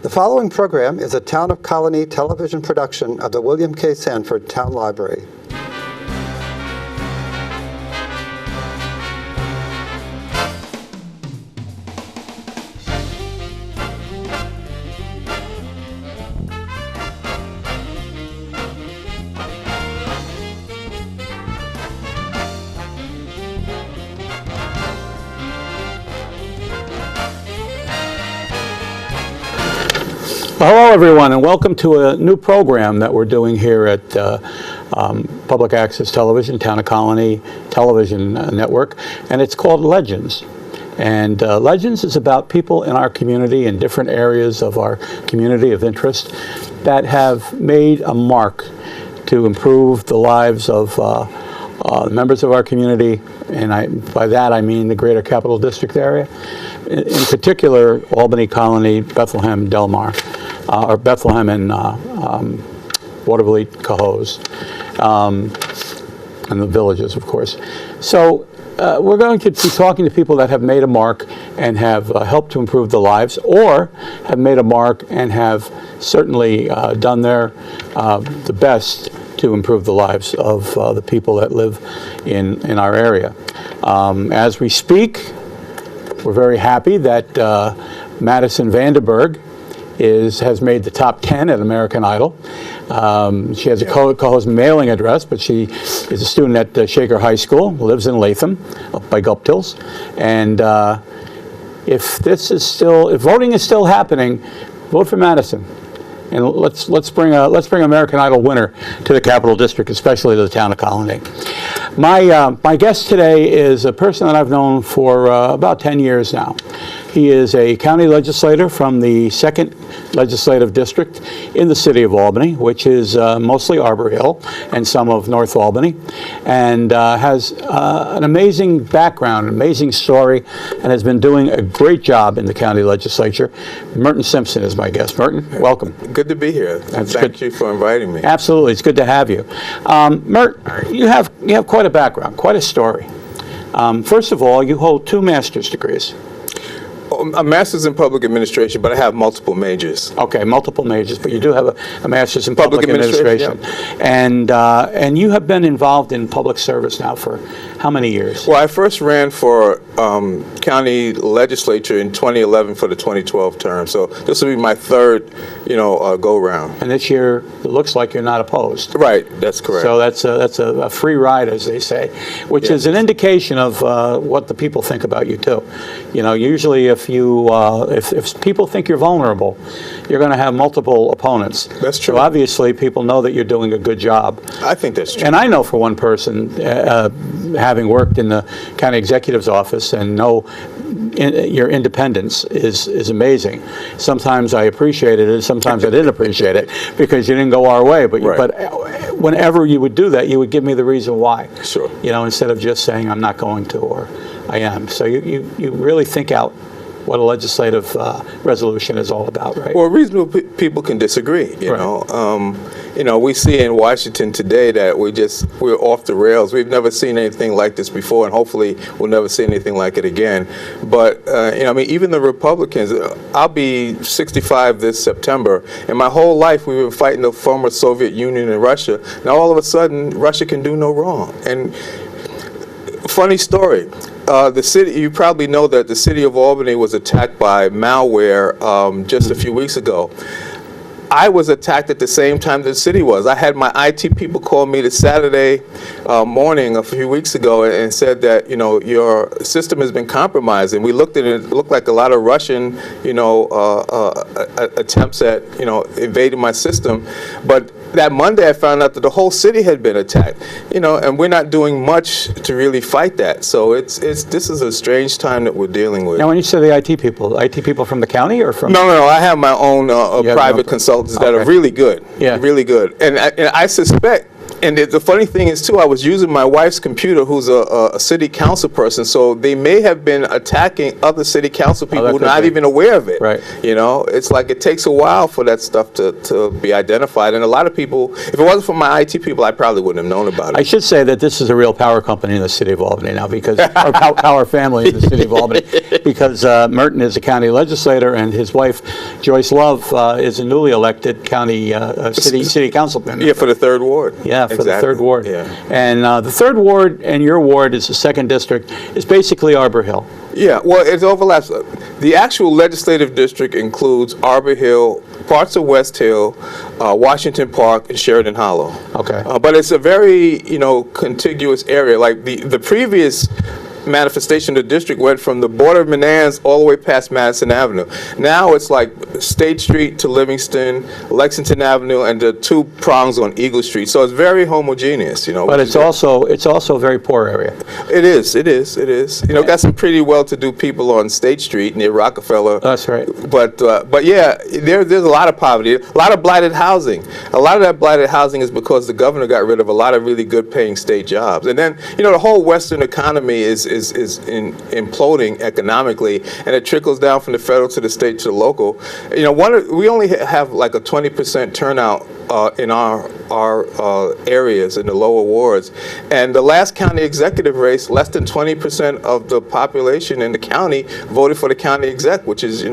The following program is a Town of Colonie television production of the William K. Sanford Town Library. Hello, everyone, and welcome to a new program that we're doing here at Public Access Television, Town of Colonie Television Network, and it's called Legends. And Legends is about people in our community in different areas of our community of interest that have made a mark to improve the lives of members of our community, and by that I mean the greater Capital District area, in particular Albany, Colonie, Bethlehem, Delmar, or Bethlehem and Waterville, Cohoes, and the villages, of course. So we're going to be talking to people that have made a mark and have helped to improve the lives, or have made a mark and have certainly done the best to improve the lives of the people that live in our area. As we speak, we're very happy that Madison Vanderberg has made the top 10 at American Idol. She has a co-host mailing address, but she is a student at Shaker High School, lives in Latham, up by Gulptills. And if voting is still happening, vote for Madison. And let's bring American Idol winner to the Capital District, especially to the town of Colonie. My guest today is a person that I've known for about 10 years now. He is a county legislator from the 2nd Legislative District in the city of Albany, which is mostly Arbor Hill and some of North Albany, and has an amazing background, an amazing story, and has been doing a great job in the county legislature. Merton Simpson is my guest. Merton, welcome. Good to be here. Thank you for inviting me. Absolutely, it's good to have you. Mert, you have quite a background, quite a story. First of all, you hold 2 master's degrees. A master's in public administration, but I have multiple majors. Okay, multiple majors, but you do have a master's in public administration. Yeah. And you have been involved in public service now for how many years? Well, I first ran for county legislature in 2011 for the 2012 term, so this will be my 3rd, go-round. And this year, it looks like you're not opposed. Right, that's correct. So that's a free ride, as they say, which is an indication of what the people think about you too. Usually if people think you're vulnerable, you're going to have multiple opponents. That's true. So obviously people know that you're doing a good job. I think that's true. And I know for one person, having worked in the county executive's office and know your independence is amazing. Sometimes I appreciated it, sometimes I didn't appreciate it because you didn't go our way. But right. But whenever you would do that, you would give me the reason why. Sure. Instead of just saying I'm not going to or I am. So you really think out what a legislative resolution is all about, right? Well, reasonable people can disagree. We see in Washington today that we're off the rails. We've never seen anything like this before, and hopefully we'll never see anything like it again. But even the Republicans. I'll be 65 this September, and my whole life we've been fighting the former Soviet Union and Russia. Now all of a sudden, Russia can do no wrong. And funny story. The city, you probably know that the city of Albany was attacked by malware just a few weeks ago. I was attacked at the same time the city was. I had my IT people call me this Saturday morning a few weeks ago and said that, your system has been compromised. And we looked at it, it looked like a lot of Russian, attempts at, invading my system. But that Monday I found out that the whole city had been attacked, and we're not doing much to really fight that. So this is a strange time that we're dealing with. Now, when you say the IT people from the county or from? No, I have my own private consultants that are really good, really good. And I suspect And the funny thing is, too, I was using my wife's computer, who's a city council person, so they may have been attacking other city council people who are not even aware of it. Right. You know, it's like it takes a while for that stuff to be identified. And a lot of people, if it wasn't for my IT people, I probably wouldn't have known about it. I should say that this is a real power company in the city of Albany now, because our power family in the city of Albany, because Merton is a county legislator and his wife Joyce Love is a newly elected county city council member. Yeah, for the 3rd Ward. Yeah, for the 3rd Ward. Yeah. And the 3rd Ward and your ward is the 2nd district, is basically Arbor Hill. Yeah, well, it overlaps. The actual legislative district includes Arbor Hill, parts of West Hill, Washington Park, and Sheridan Hollow. Okay. But it's a very, contiguous area. Like the previous manifestation of the district went from the border of Menands all the way past Madison Avenue. Now it's like State Street to Livingston, Lexington Avenue, and the 2 prongs on Eagle Street. So it's very homogeneous, But it's also a very poor area. It is. Got some pretty well-to-do people on State Street near Rockefeller. That's right. But yeah, there's a lot of poverty, a lot of blighted housing. A lot of that blighted housing is because the governor got rid of a lot of really good-paying state jobs. And then, the whole Western economy is imploding economically, and it trickles down from the federal to the state to the local. We only have like a 20% turnout in our areas in the lower wards, and the last county executive race, less than 20% of the population in the county voted for the county exec, which is,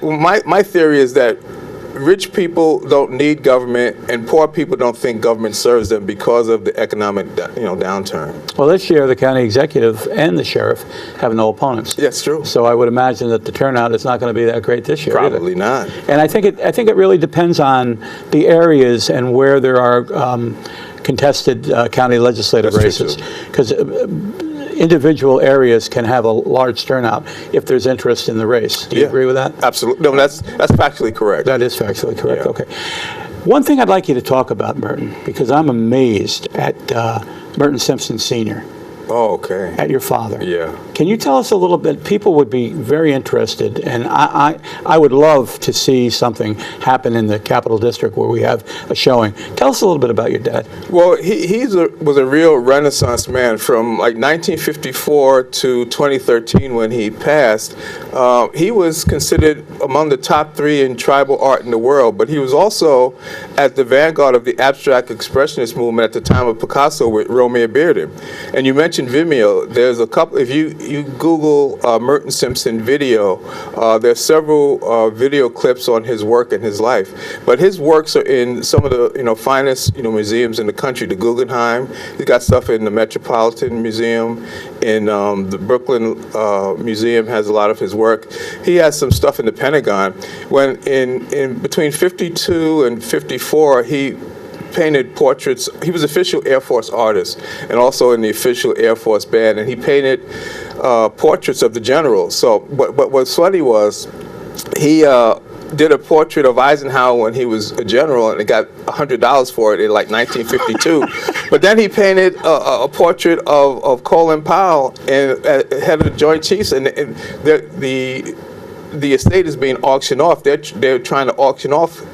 my theory is that rich people don't need government, and poor people don't think government serves them because of the economic, downturn. Well, this year the county executive and the sheriff have no opponents. Yes, true. So I would imagine that the turnout is not going to be that great this year. Probably either. not. And I think it really depends on the areas and where there are contested county legislative races, because individual areas can have a large turnout if there's interest in the race. Do you agree with that? Absolutely. No, that's factually correct. That is factually correct. Yeah. Okay. One thing I'd like you to talk about, Merton, because I'm amazed at Merton Simpson Sr. Oh, okay. At your father. Yeah. Can you tell us a little bit? People would be very interested, and I would love to see something happen in the Capital District where we have a showing. Tell us a little bit about your dad. Well, he was a real Renaissance man from like 1954 to 2013 when he passed. He was considered among the top 3 in tribal art in the world, but he was also at the vanguard of the abstract expressionist movement at the time of Picasso with Romeo Bearden. And you mentioned Vimeo. There's a couple, if you Google Merton Simpson video, there's several video clips on his work and his life. But his works are in some of the finest museums in the country. The Guggenheim. He's got stuff in the Metropolitan Museum. In the Brooklyn Museum has a lot of his work. He has some stuff in the Pentagon. When in between 52 and 54, he painted portraits. He was official Air Force artist and also in the official Air Force band, and he painted portraits of the generals. So, but what's funny was he did a portrait of Eisenhower when he was a general, and it got $100 for it in like 1952. But then he painted a portrait of Colin Powell and head of the Joint Chiefs, and the estate is being auctioned off. They're trying to auction off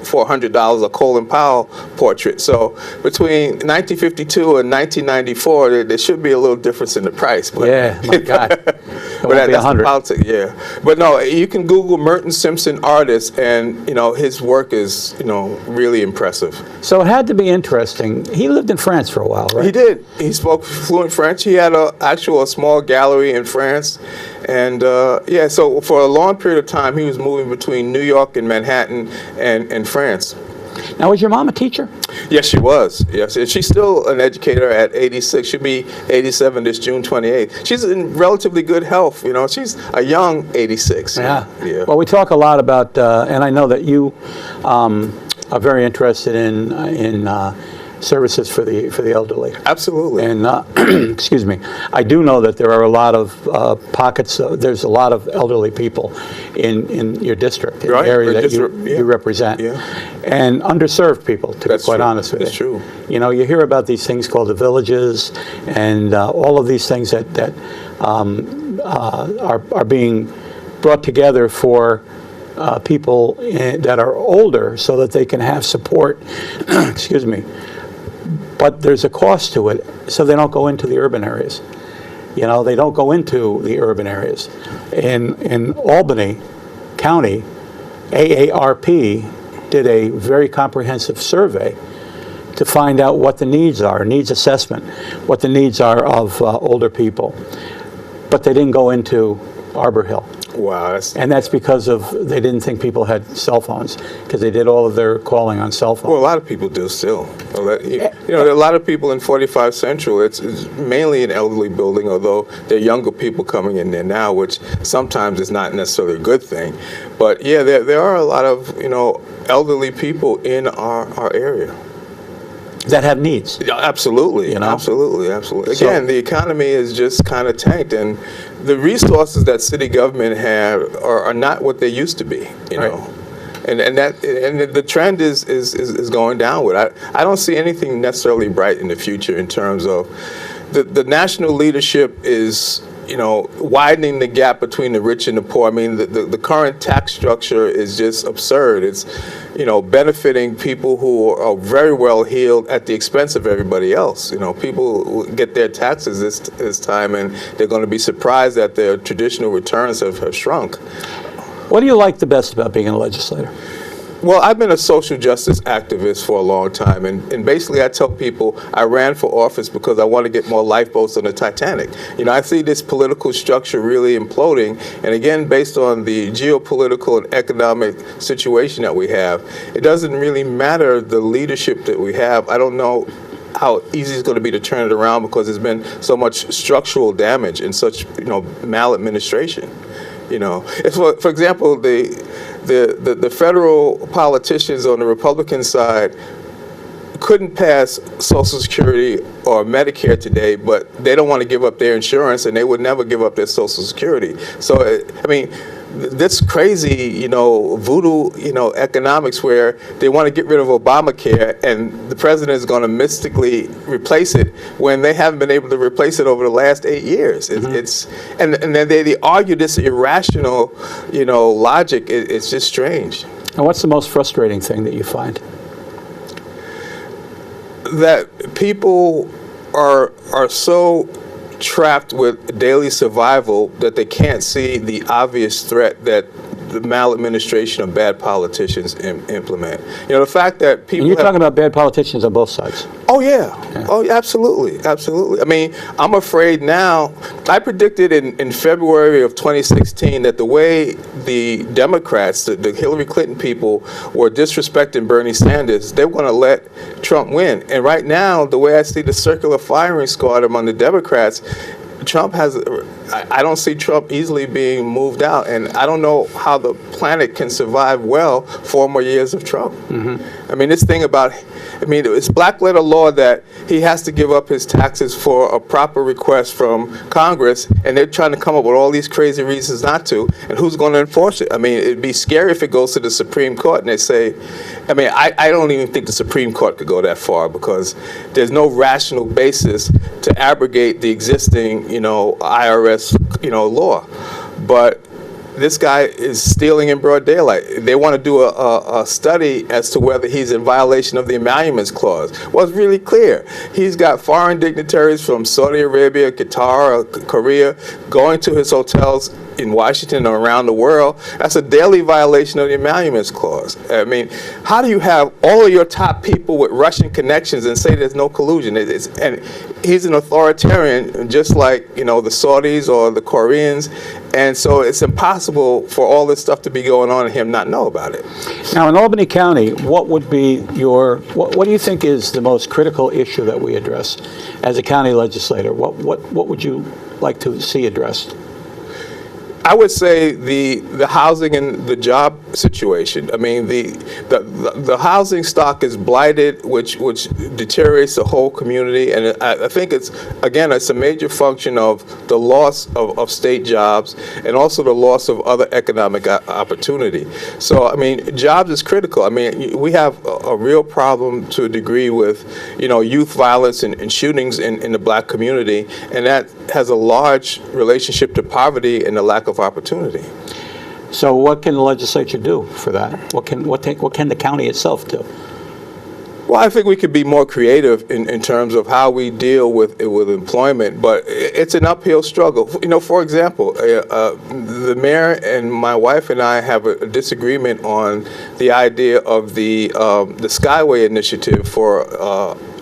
for $100 a Colin Powell portrait. So between 1952 and 1994, there should be a little difference in the price. But yeah, my God. It won't be 100. Politics, yeah. But no, you can Google Merton Simpson artist, and his work is really impressive. So it had to be interesting. He lived in France for a while, right? He did. He spoke fluent French. He had a small gallery in France. And so for a long period of time, he was moving between New York and Manhattan and France. Now, was your mom a teacher? Yes, she was. Yes, and she's still an educator at 86. She'll be 87 this June 28th. She's in relatively good health. She's a young 86. Yeah. Yeah. Well, we talk a lot about, and I know that you are very interested in services for the elderly. Absolutely. And excuse me, I do know that there are a lot of pockets. There's a lot of elderly people in your district, in right. the area that you represent, and underserved people. To That's be quite true. honest with you, That's true. You hear about these things called the villages, and all of these things that are being brought together for people that are older, so that they can have support. Excuse me. but there's a cost to it, so they don't go into the urban areas. You know, they don't go into the urban areas. In Albany County, AARP did a very comprehensive survey to find out what the needs are, needs assessment, what the needs are of older people. But they didn't go into Arbor Hill. Wow. And that's because they didn't think people had cell phones, because they did all of their calling on cell phones. Well, a lot of people do still. You know, there are a lot of people in 45 Central. It's mainly an elderly building, although there are younger people coming in there now, which sometimes is not necessarily a good thing. But yeah, there are a lot of, you know, elderly people in our area. That have needs. Yeah, absolutely, you know? absolutely. So, Again, the economy is just kind of tanked, and the resources that city government have are not what they used to be. You know, and the trend is going downward. I don't see anything necessarily bright in the future in terms of the national leadership is, you know, widening the gap between the rich and the poor. I mean, the current tax structure is just absurd. It's, you know, benefiting people who are very well heeled at the expense of everybody else. You know, people get their taxes this time, and they're going to be surprised that their traditional returns have shrunk. what do you like the best about being a legislator? Well, I've been a social justice activist for a long time, and basically I tell people I ran for office because I want to get more lifeboats on the Titanic. You know, I see this political structure really imploding, and again, based on the geopolitical and economic situation that we have, it doesn't really matter the leadership that we have. I don't know how easy it's going to be to turn it around because there's been so much structural damage and such, you know, maladministration. You know, it's for example, the federal politicians on the Republican side couldn't pass Social Security or Medicare today, but they don't want to give up their insurance, and they would never give up their Social Security. So, I mean, this crazy, you know, voodoo, you know, economics where they want to get rid of Obamacare and the president is going to mystically replace it when they haven't been able to replace it over the last 8 years. It's and then they argue this irrational, you know, logic. It's just strange. And what's the most frustrating thing that you find? That people are so trapped with daily survival that they can't see the obvious threat that the maladministration of bad politicians implement. You know, the fact that people... And you're talking about bad politicians on both sides. Oh, yeah. Oh, absolutely. Absolutely. I mean, I'm afraid now... I predicted in February of 2016 that the way the Democrats, the Hillary Clinton people, were disrespecting Bernie Sanders, they were going to let Trump win. And right now, the way I see the circular firing squad among the Democrats, Trump has... I don't see Trump easily being moved out, and I don't know how the planet can survive well 4 more years of Trump. I mean, this thing about, I mean, it's black letter law that he has to give up his taxes for a proper request from Congress, and they're trying to come up with all these crazy reasons not to, and who's going to enforce it? I mean, it'd be scary if it goes to the Supreme Court and they say, I mean, I don't even think the Supreme Court could go that far because there's no rational basis to abrogate the existing, you know, IRS, you know, law. But this guy is stealing in broad daylight. They want to do a study as to whether he's in violation of the Emoluments Clause. Well, it's really clear. He's got foreign dignitaries from Saudi Arabia, Qatar, Korea going to his hotels in Washington or around the world. That's a daily violation of the Emoluments Clause. I mean, how do you have all of your top people with Russian connections and say there's no collusion? And he's an authoritarian, just like, you know, the Saudis or the Koreans. And so it's impossible for all this stuff to be going on and him not know about it. Now, in Albany County, what would be what do you think is the most critical issue that we address as a county legislator? What would you like to see addressed? I would say the housing and the job situation. I mean, the housing stock is blighted, which deteriorates the whole community, and I think it's a major function of the loss of state jobs and also the loss of other economic opportunity. So, I mean, jobs is critical. I mean, we have a real problem to a degree with, you know, youth violence and shootings in the black community, and that has a large relationship to poverty and the lack of opportunity. So what can the legislature do for that? What can the county itself do? Well, I think we could be more creative in terms of how we deal with employment, but it's an uphill struggle. For example, the mayor and my wife and I have a disagreement on the idea of the Skyway initiative for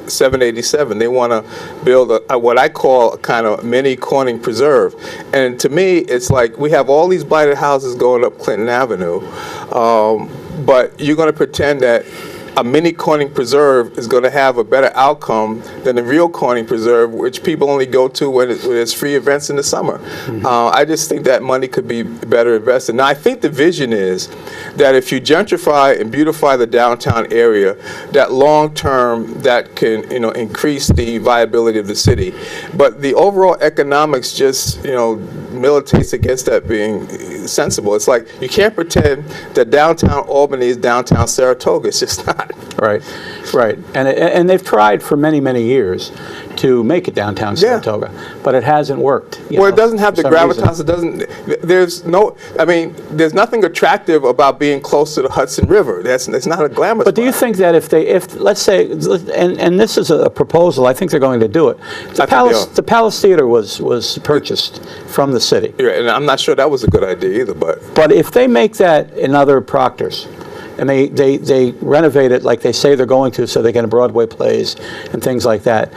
787. They want to build what I call a kind of mini Corning Preserve. And to me, it's like we have all these blighted houses going up Clinton Avenue, but you're going to pretend that a mini Corning Preserve is going to have a better outcome than the real Corning Preserve, which people only go to when there's free events in the summer. I just think that money could be better invested. Now, I think the vision is that if you gentrify and beautify the downtown area, that long-term, that can increase the viability of the city. But the overall economics just militates against that being sensible. It's like you can't pretend that downtown Albany is downtown Saratoga. It's just not. Right. And they've tried for many, many years to make it downtown Saratoga, but it hasn't worked. It doesn't have the gravitas. There's nothing attractive about being close to the Hudson River. It's not a glamour But do you think that if let's say, and this is a proposal, I think they're going to do it. The Palace Theater was purchased from the city. Yeah, and I'm not sure that was a good idea either, But if they make that in other Proctors, and they renovate it like they say they're going to, so they get Broadway plays and things like that.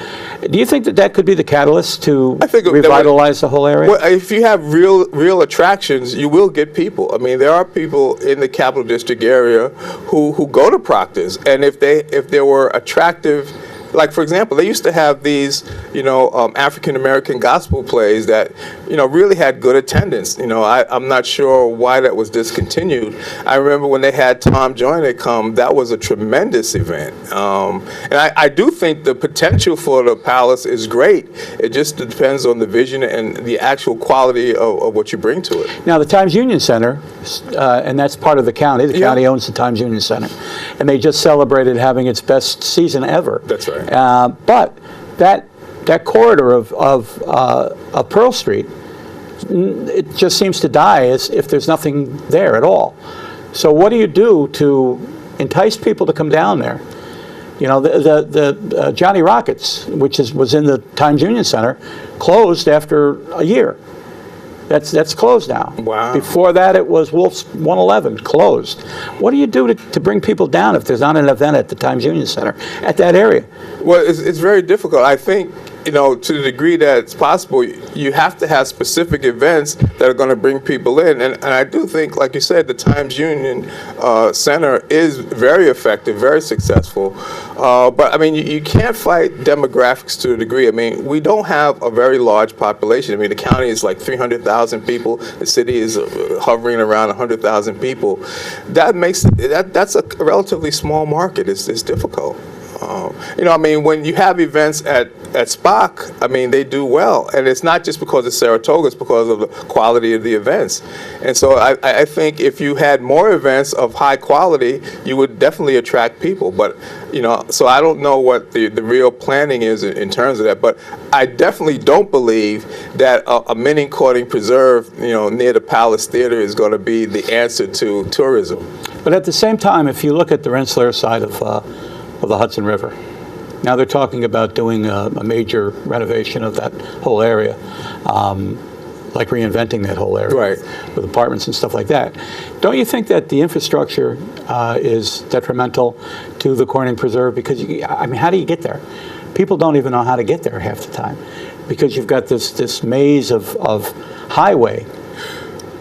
Do you think that could be the catalyst to revitalize the whole area? Well, if you have real attractions, you will get people. I mean, there are people in the Capital District area who go to Proctor's, and if there were attractive. Like, for example, they used to have these, African-American gospel plays that, really had good attendance. I'm not sure why that was discontinued. I remember when they had Tom Joyner come, that was a tremendous event. And I do think the potential for the Palace is great. It just depends on the vision and the actual quality of what you bring to it. Now, the Times Union Center, and that's part of the county. The county owns the Times Union Center. And they just celebrated having its best season ever. That's right. But that corridor of Pearl Street, it just seems to die as if there's nothing there at all. So what do you do to entice people to come down there? The Johnny Rockets, which was in the Times Union Center, closed after a year. That's closed now. Wow. Before that, it was Wolf's 111, closed. What do you do to bring people down if there's not an event at the Times Union Center at that area? Well, it's very difficult. I think, to the degree that it's possible, you have to have specific events that are going to bring people in. And I do think, like you said, the Times Union Center is very effective, very successful. But, you can't fight demographics to a degree. We don't have a very large population. The county is like 300,000 people. The city is hovering around 100,000 people. That's a relatively small market. It's difficult. When you have events at SPOC, they do well. And it's not just because of Saratoga, it's because of the quality of the events. And so I think if you had more events of high quality, you would definitely attract people. But, so I don't know what the real planning is in terms of that. But I definitely don't believe that a mini Corning Preserve, near the Palace Theater is going to be the answer to tourism. But at the same time, if you look at the Rensselaer side of the Hudson River. Now they're talking about doing a major renovation of that whole area, like reinventing that whole area, right, with apartments and stuff like that. Don't you think that the infrastructure is detrimental to the Corning Preserve? Because, how do you get there? People don't even know how to get there half the time because you've got this maze of highway.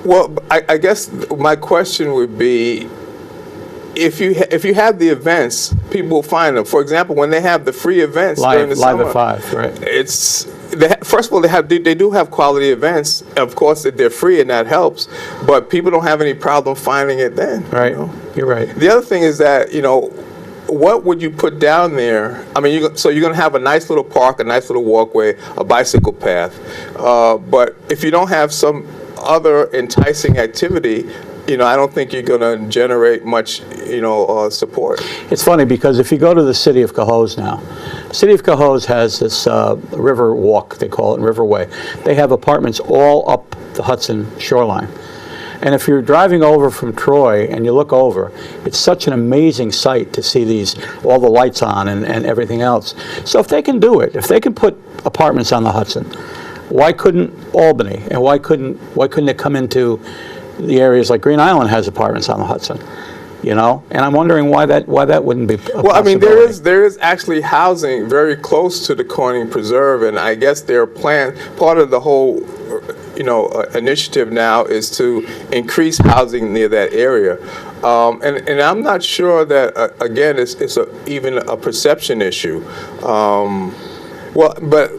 Well, I guess my question would be, if you have the events, people will find them. For example, when they have the free events during the summer, live at 5, right? First of all, they do have quality events. Of course, that they're free, and that helps. But people don't have any problem finding it then. Right, you're right. The other thing is that what would you put down there? So you're going to have a nice little park, a nice little walkway, a bicycle path. But if you don't have some other enticing activity, I don't think you're going to generate much, support. It's funny because if you go to the city of Cohoes now, the city of Cohoes has this river walk, they call it, Riverway. They have apartments all up the Hudson shoreline. And if you're driving over from Troy and you look over, it's such an amazing sight to see all the lights on and everything else. So if they can do it, if they can put apartments on the Hudson, why couldn't Albany, and why couldn't it come into the areas like Green Island has apartments on the Hudson? And I'm wondering why that wouldn't be a Well, I mean, possibility. there is actually housing very close to the Corning Preserve, and I guess their plan, part of the whole, initiative now is to increase housing near that area. And I'm not sure that, again, it's even a perception issue. But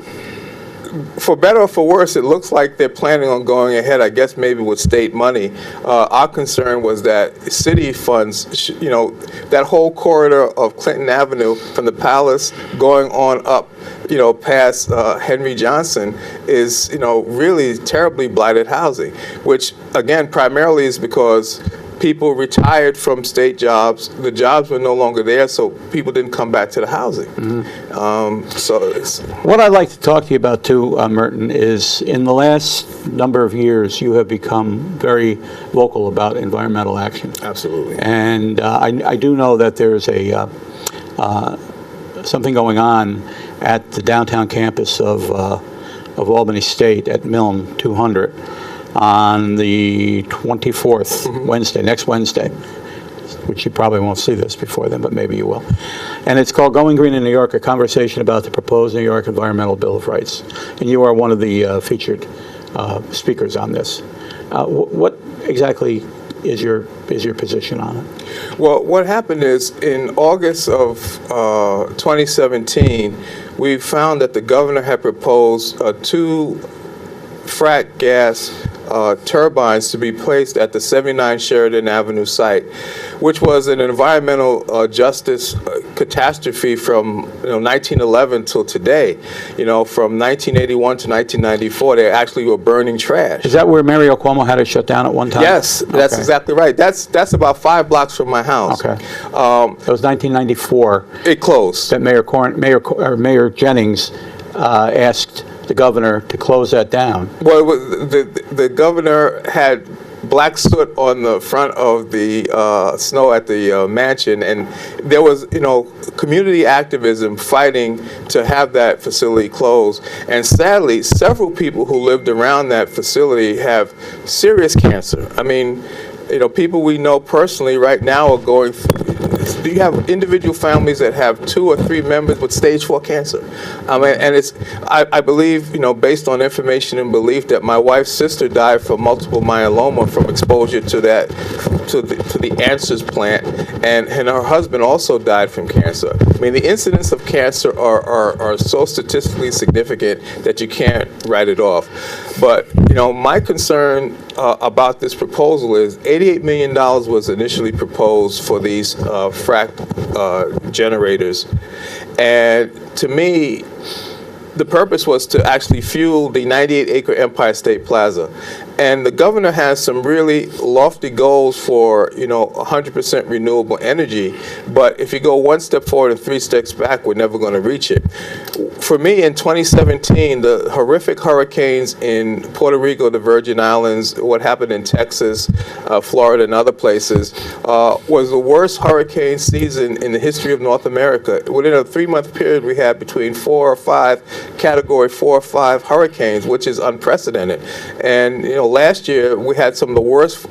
for better or for worse, it looks like they're planning on going ahead, I guess maybe with state money. Our concern was that city funds, that whole corridor of Clinton Avenue from the Palace going on up, past Henry Johnson is, really terribly blighted housing, which, again, primarily is because people retired from state jobs. The jobs were no longer there, so people didn't come back to the housing. What I'd like to talk to you about, too, Merton, is in the last number of years, you have become very vocal about environmental action. Absolutely. And I do know that there's something going on at the downtown campus of Albany State at Milne 200. On the 24th, Wednesday, next Wednesday, which you probably won't see this before then, but maybe you will. And it's called Going Green in New York, a conversation about the proposed New York Environmental Bill of Rights. And you are one of the featured speakers on this. What exactly is your position on it? Well, what happened is in August of 2017, we found that the governor had proposed 2 frac gas turbines to be placed at the 79 Sheridan Avenue site, which was an environmental justice catastrophe from 1911 till today. From 1981 to 1994, they actually were burning trash. Is that where Mario Cuomo had it shut down at one time? Yes, that's exactly right. That's about 5 blocks from my house. Okay. It was 1994. It closed. That Mayor Jennings asked the governor to close that down. Well, the governor had black soot on the front of the snow at the mansion, and there was, community activism fighting to have that facility closed. And sadly, several people who lived around that facility have serious cancer. I mean, people we know personally right now are going through. You have individual families that have 2 or 3 members with stage 4 cancer. I mean, and I believe, based on information and belief, that my wife's sister died from multiple myeloma from exposure to the Answers plant, and her husband also died from cancer. I mean, the incidence of cancer are so statistically significant that you can't write it off. But, my concern about this proposal is $88 million was initially proposed for these frac generators. And to me, the purpose was to actually fuel the 98-acre Empire State Plaza. And the governor has some really lofty goals for, 100% renewable energy. But if you go 1 step forward and 3 steps back, we're never going to reach it. For me, in 2017, the horrific hurricanes in Puerto Rico, the Virgin Islands, what happened in Texas, Florida, and other places, was the worst hurricane season in the history of North America. Within a 3-month period, we had between 4 or 5 Category 4 or 5 hurricanes, which is unprecedented. And last year we had some of the worst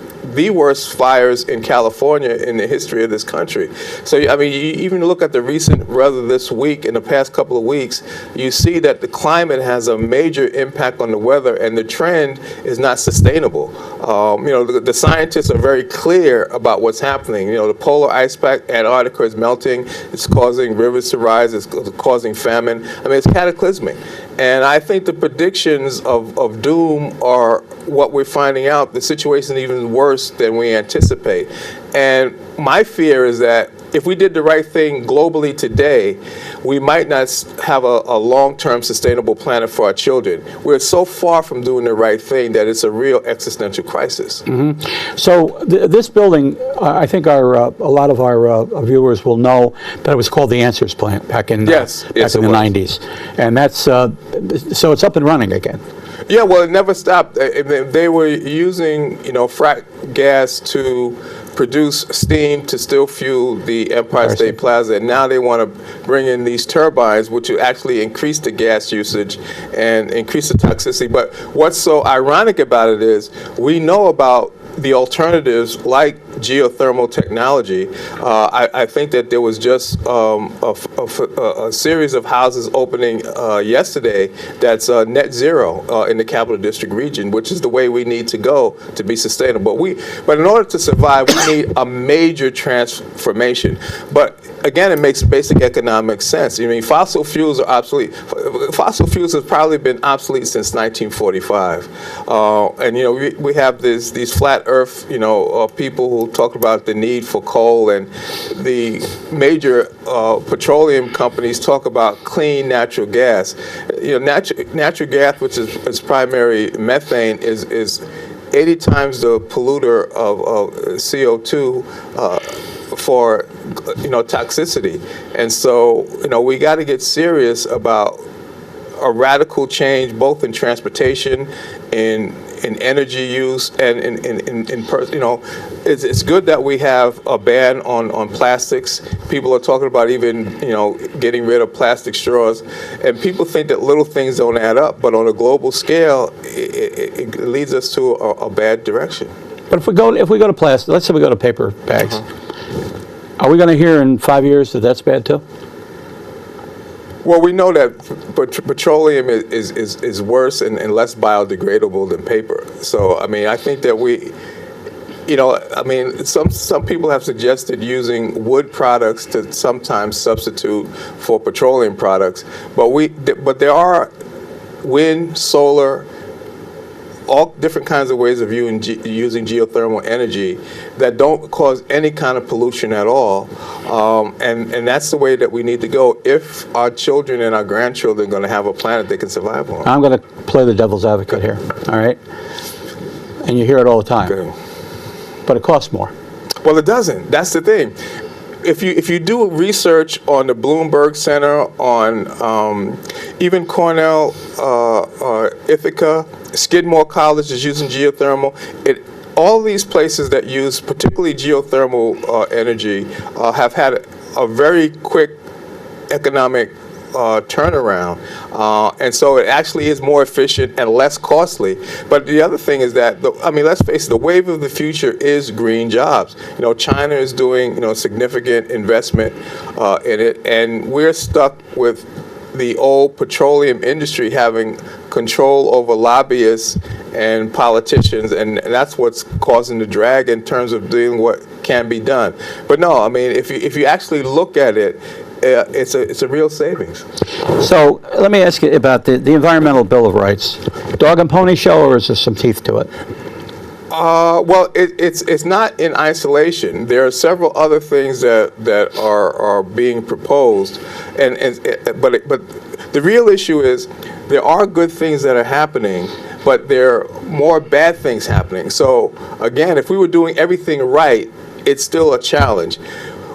fires in California in the history of this country. So I mean, you even look at the recent weather this week, in the past couple of weeks, you see that the climate has a major impact on the weather, and the trend is not sustainable. The scientists are very clear about what's happening. The polar ice pack, Antarctica, is melting. It's causing rivers to rise. It's causing famine. I mean, it's cataclysmic. And I think the predictions of doom are what we're finding out. The situation is even worse than we anticipate. And my fear is that if we did the right thing globally today, we might not have a long-term sustainable planet for our children. We're so far from doing the right thing that it's a real existential crisis. Mm-hmm. So this building, I think a lot of our viewers will know that it was called the Answers plant back in the 90s. And that's so it's up and running again. Yeah, well, it never stopped. They were using, frack gas to produce steam to still fuel the Empire State Plaza, and now they want to bring in these turbines, which will actually increase the gas usage and increase the toxicity. But what's so ironic about it is we know about the alternatives like geothermal technology. I think that there was just a series of houses opening yesterday that's net zero in the Capital District region, which is the way we need to go to be sustainable. But in order to survive, we need a major transformation. But again, it makes basic economic sense. I mean, fossil fuels are obsolete. Fossil fuels have probably been obsolete since 1945. And we have these flat Earth, people who talk about the need for coal, and the major petroleum companies talk about clean natural gas. Natural gas, which is primary methane, is 80 times the polluter of CO2 for toxicity. And so we got to get serious about a radical change, both in transportation, in energy use, and it's good that we have a ban on plastics. People are talking about even getting rid of plastic straws, and people think that little things don't add up, but on a global scale, it leads us to a bad direction. But if we go to plastic, let's say we go to paper bags, are we going to hear in 5 years that that's bad too? Well, we know that petroleum is worse and less biodegradable than paper. So, I mean, I think that some people have suggested using wood products to sometimes substitute for petroleum products. But there are wind, solar, all different kinds of ways of using geothermal energy that don't cause any kind of pollution at all. And that's the way that we need to go if our children and our grandchildren are going to have a planet they can survive on. I'm going to play the devil's advocate here, all right? And you hear it all the time. Okay. But it costs more. Well, it doesn't. That's the thing. If you do research on the Bloomberg Center, on even Cornell, Ithaca, Skidmore College is using geothermal. All these places that use particularly geothermal energy have had a very quick economic turnaround, and so it actually is more efficient and less costly. But the other thing is that, let's face it, the wave of the future is green jobs. China is doing significant investment in it, and we're stuck with the old petroleum industry having control over lobbyists and politicians, and that's what's causing the drag in terms of doing what can be done. But no, if you actually look at it, it's a real savings. So let me ask you about the Environmental Bill of Rights. Dog and pony show, or is there some teeth to it? Well, it's not in isolation. There are several other things that are being proposed, but the real issue is there are good things that are happening, but there are more bad things happening. So again, if we were doing everything right, it's still a challenge.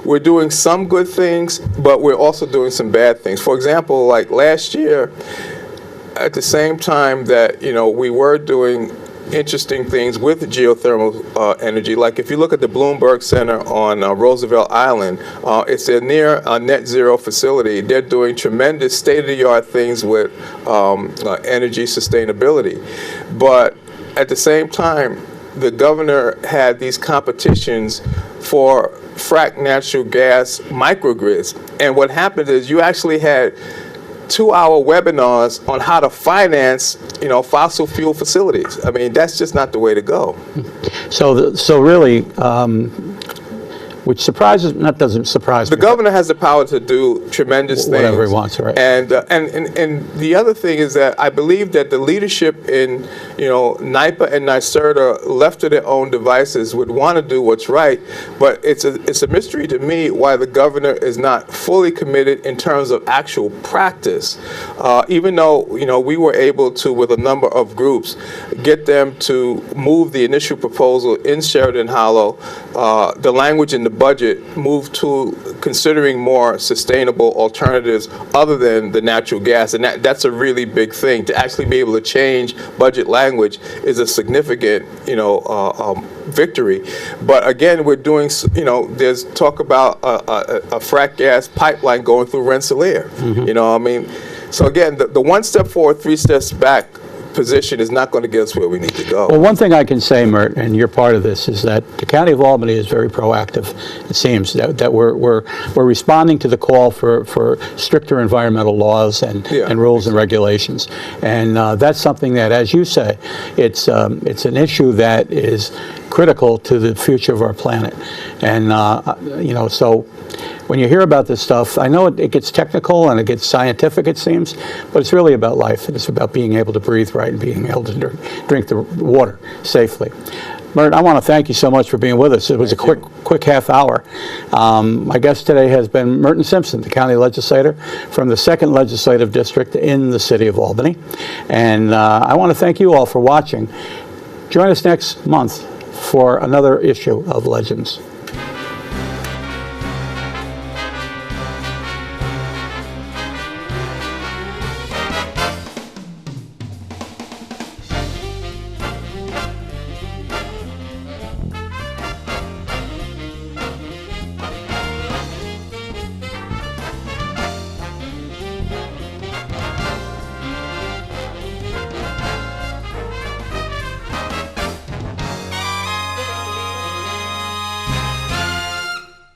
We're doing some good things, but we're also doing some bad things. For example, like last year, at the same time that we were doing interesting things with geothermal energy. Like if you look at the Bloomberg Center on Roosevelt Island, it's a near net zero facility. They're doing tremendous state-of-the-art things with energy sustainability. But at the same time, the governor had these competitions for fracked natural gas microgrids. And what happened is you actually had 2-hour webinars on how to finance, fossil fuel facilities. That's just not the way to go. So really, which doesn't surprise me. The governor has the power to do tremendous things. Whatever he wants, right? And the other thing is that I believe that the leadership in, NYPA and NYSERDA, left to their own devices, would want to do what's right, but it's a mystery to me why the governor is not fully committed in terms of actual practice. Even though, we were able to, with a number of groups, get them to move the initial proposal in Sheridan Hollow the language in the budget moved to considering more sustainable alternatives other than the natural gas, and that's a really big thing. To actually be able to change budget language is a significant, victory. But again, we're doing, there's talk about a frack gas pipeline going through Rensselaer. So again, the one step forward, three steps back position is not going to get us where we need to go. Well, one thing I can say, Mert, and you're part of this, is that the County of Albany is very proactive. It seems that we're responding to the call for stricter environmental laws and rules and regulations, and that's something that, as you say, it's an issue that is critical to the future of our planet, and so. When you hear about this stuff, I know it gets technical and it gets scientific, it seems, but it's really about life. It's about being able to breathe right and being able to drink the water safely. Mert, I want to thank you so much for being with us. It was a quick half hour. My guest today has been Merton Simpson, the county legislator from the 2nd Legislative District in the city of Albany. And I want to thank you all for watching. Join us next month for another issue of Legends.